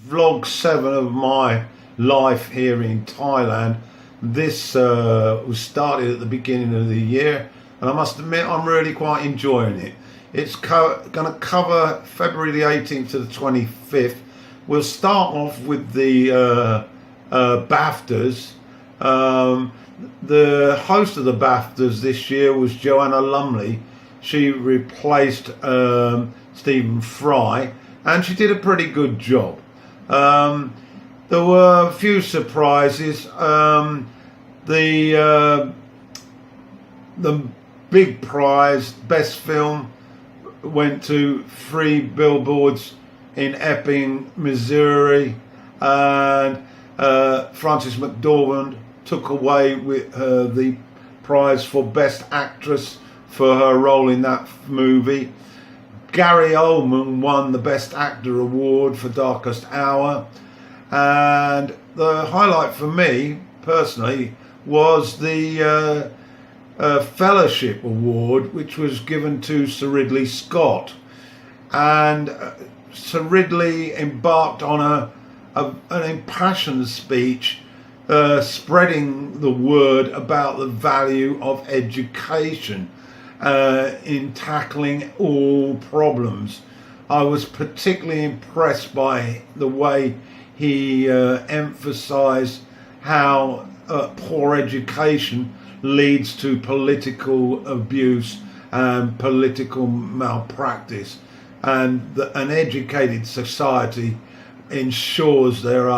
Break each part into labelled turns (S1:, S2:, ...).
S1: vlog 7 of my life here in Thailand. This was started at the beginning of the year, and I must admit I'm really quite enjoying it. It's going to cover February the 18th to the 25th. We'll start off with the BAFTAs. The host of the BAFTAs this year was Joanna Lumley. She replaced Stephen Fry, and she did a pretty good job. There were a few surprises. The big prize, best film, went to 3 Billboards in Epping, Missouri, and Frances McDormand took away with the prize for Best Actress for her role in that movie. Gary Oldman won the Best Actor award for Darkest Hour, and the highlight for me personally was the Fellowship Award, which was given to Sir Ridley Scott. And Sir Ridley embarked on an impassioned speech spreading the word about the value of education in tackling all problems. I was particularly impressed by the way he emphasized how poor education leads to political abuse and political malpractice, and an educated society ensures there's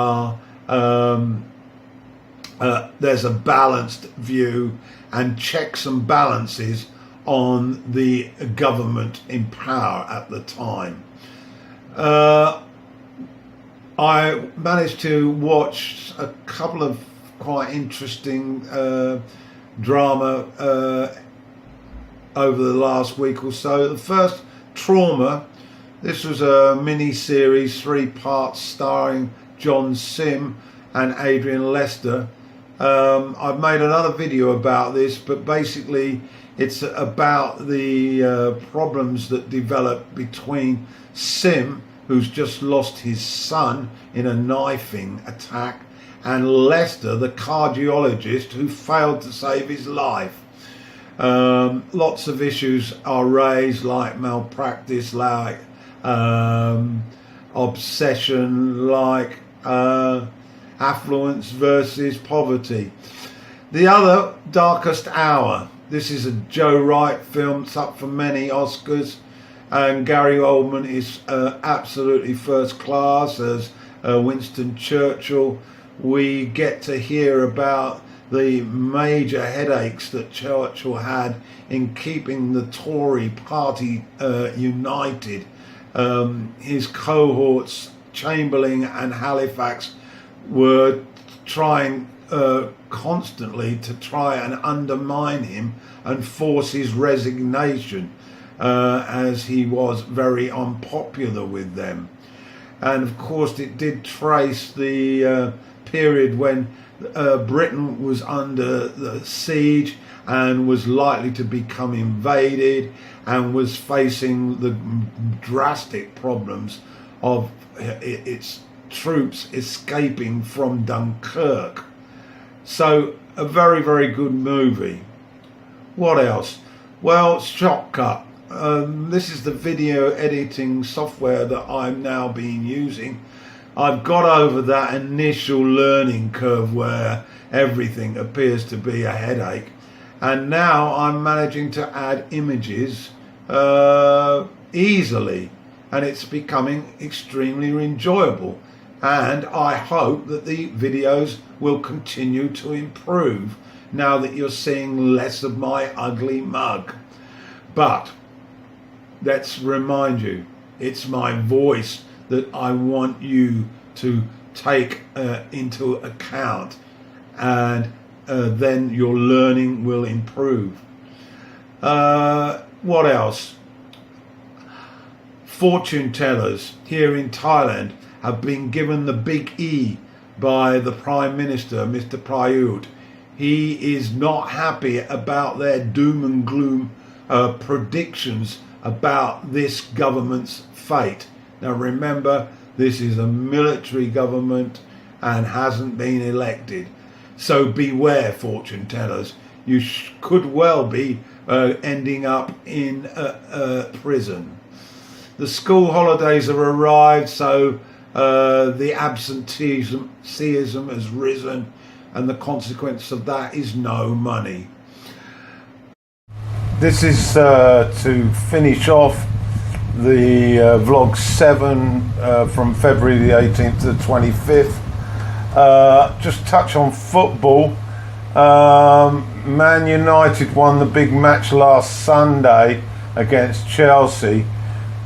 S1: a balanced view and checks and balances on the government in power at the time. I managed to watch a couple of quite interesting drama over the last week or so. The first, Trauma. This was a mini-series, 3 parts, starring John Sim and Adrian Lester. I've made another video about this, but basically it's about the problems that develop between Sim, who's just lost his son in a knifing attack, and Lester, the cardiologist who failed to save his life. Lots of issues are raised, like malpractice, like obsession, like affluence versus poverty. The other, Darkest Hour. This is a Joe Wright film. It's up for many Oscars, and Gary Oldman is absolutely first class as Winston Churchill. We get to hear about the major headaches that Churchill had in keeping the Tory party united. His cohorts, Chamberlain and Halifax, were trying constantly to try and undermine him and force his resignation, as he was very unpopular with them. And of course it did trace the period when Britain was under the siege and was likely to become invaded, and was facing the drastic problems of its troops escaping from Dunkirk. So a very, very good movie. What else? Well, Shotcut. This is the video editing software that I'm now been using. I've got over that initial learning curve where everything appears to be a headache, and now I'm managing to add images easily, and it's becoming extremely enjoyable, and I hope that the videos will continue to improve now that you're seeing less of my ugly mug. But let's remind you, it's my voice that I want you to take into account, and then your learning will improve. What else? Fortune tellers here in Thailand have been given the big E by the Prime Minister, Mr. Prayut. He is not happy about their doom and gloom predictions about this government's fate. Now remember, This is a military government and hasn't been elected. So beware, fortune tellers. You could well be ending up in prison. The school holidays have arrived, so the absenteeism has risen, and the consequence of that is no money. This is to finish off the vlog 7 from February the 18th to the 25th. Just touch on football. Man United won the big match last Sunday against Chelsea.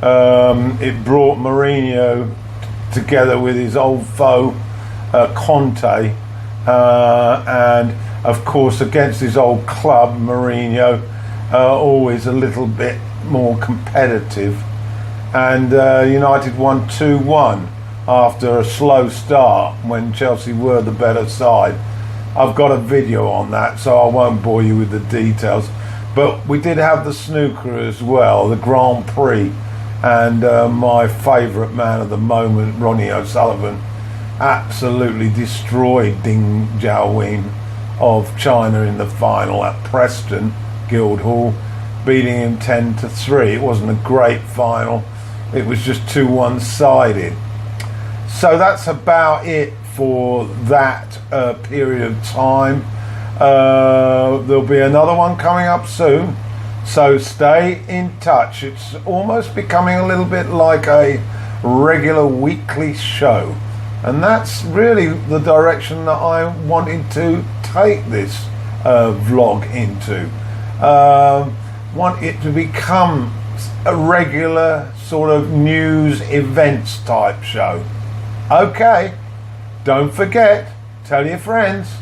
S1: It brought Mourinho together with his old foe Conte, and of course against his old club Mourinho, always a little bit more competitive, and United won 2-1 after a slow start when Chelsea were the better side. I've got a video on that, so I won't bore you with the details, but we did have the snooker as well, the Grand Prix, and my favourite man at the moment, Ronnie O'Sullivan, absolutely destroyed Ding Jiaowin of China in the final at Preston Guildhall, beating him 10-3. It wasn't a great final, it was just too one-sided. So that's about it for that period of time. There'll be another one coming up soon, so stay in touch. It's almost becoming a little bit like a regular weekly show, and that's really the direction that I wanted to take this vlog into. Want it to become a regular sort of news events type show. Okay, don't forget, tell your friends.